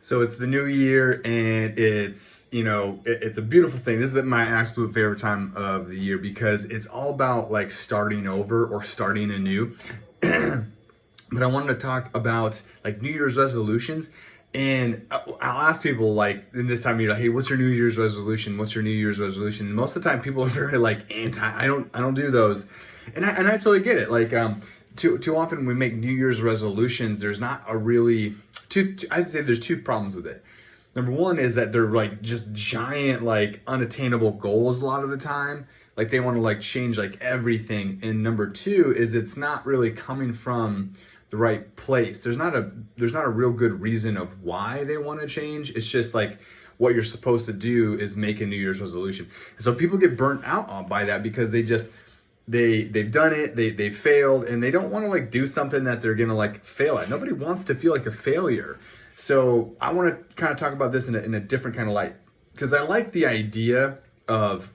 So it's the new year, and it's, it's a beautiful thing. This is my absolute favorite time of the year because it's all about like starting over or starting anew. But I wanted to talk about like New Year's resolutions. And I'll ask people like in this time of year, like, hey, what's your New Year's resolution? What's your New Year's resolution? And most of the time people are very like anti, I don't do those. And I totally get it. Like, too often when we make New Year's resolutions, there's not a really, I'd say there's two problems with it. Number one is that they're like just giant, like unattainable goals a lot of the time. Like they want to like change like everything. And number two is it's not really coming from the right place. There's not a real good reason of why they want to change. It's just like what you're supposed to do is make a New Year's resolution. And so people get burnt out by that because they've done it, they failed, and they don't want to like do something that they're gonna like fail at. Nobody wants to feel like a failure. So I want to kind of talk about this in a different kind of light, because I like the idea of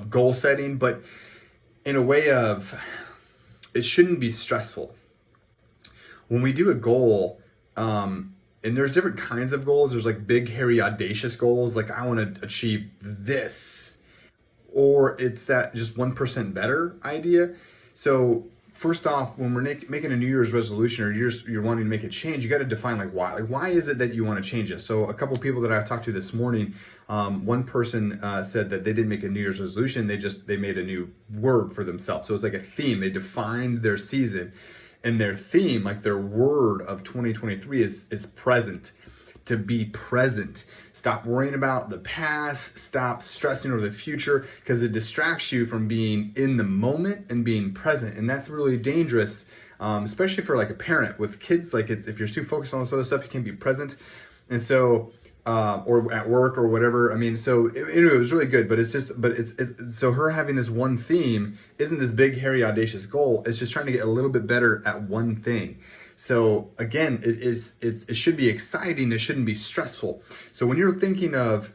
goal setting, but in a way of it shouldn't be stressful. When we do a goal, and there's different kinds of goals. There's like big, hairy, audacious goals, like I want to achieve this, or it's that just 1% better idea. So first off, when we're making a New Year's resolution, or you're wanting to make a change, you got to define like why. Like why is it that you want to change it? So a couple of people that I've talked to this morning, one person said that they didn't make a New Year's resolution. They made a new word for themselves. So it's like a theme. They defined their season, and their theme, like their word of 2023 is present. To be present. Stop worrying about the past. Stop stressing over the future, because it distracts you from being in the moment and being present. And that's really dangerous, especially for like a parent with kids. Like if you're too focused on this other stuff, you can't be present. And so, or at work or whatever. I mean, so anyway, it was really good, but so her having this one theme isn't this big, hairy, audacious goal. It's just trying to get a little bit better at one thing. So again, it should be exciting. It shouldn't be stressful. So when you're thinking of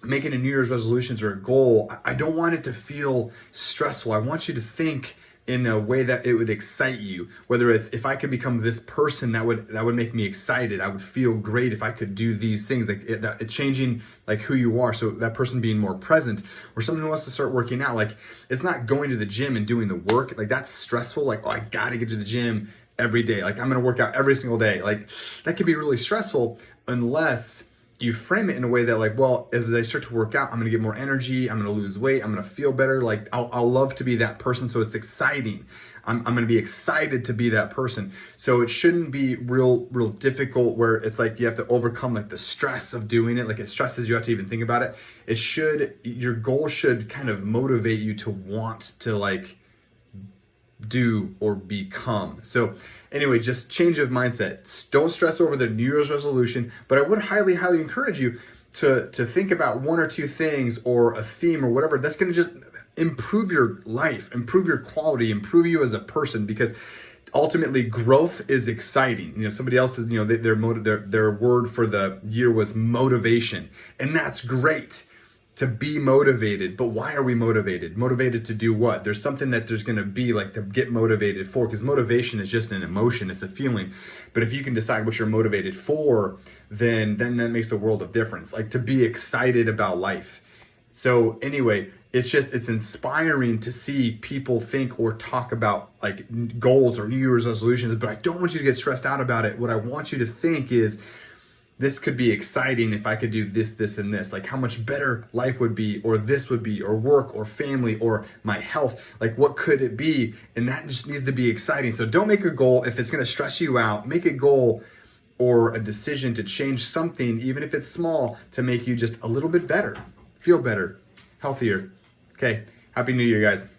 making a New Year's resolutions or a goal, I don't want it to feel stressful. I want you to think in a way that it would excite you. Whether it's, if I could become this person, that would make me excited. I would feel great if I could do these things, like it changing like who you are. So that person being more present, or someone who wants to start working out. Like it's not going to the gym and doing the work. Like that's stressful. Like, oh, I got to get to the gym every day. Like I'm going to work out every single day. Like that could be really stressful unless you frame it in a way that like, well, as I start to work out, I'm going to get more energy. I'm going to lose weight. I'm going to feel better. Like I'll love to be that person. So it's exciting. I'm going to be excited to be that person. So it shouldn't be real difficult where it's like you have to overcome like the stress of doing it. Like it stresses you out to even think about it. Your goal should kind of motivate you to want to like do or become. So anyway, just change of mindset. Don't stress over the New Year's resolution, but I would highly encourage you to think about one or two things or a theme or whatever that's going to just improve your life, improve your quality, improve you as a person, because ultimately growth is exciting. Somebody else's, their word for the year was motivation, and that's great. To be motivated, but why are we motivated? Motivated to do what? There's something that there's going to be like to get motivated for, because motivation is just an emotion, it's a feeling. But if you can decide what you're motivated for, then that makes the world of difference. Like to be excited about life. So anyway, it's inspiring to see people think or talk about like goals or New Year's resolutions, but I don't want you to get stressed out about it. What I want you to think is, this could be exciting if I could do this, this, and this. Like how much better life would be, or this would be, or work, or family, or my health. Like what could it be? And that just needs to be exciting. So don't make a goal if it's going to stress you out. Make a goal or a decision to change something, even if it's small, to make you just a little bit better, feel better, healthier. Okay. Happy New Year, guys.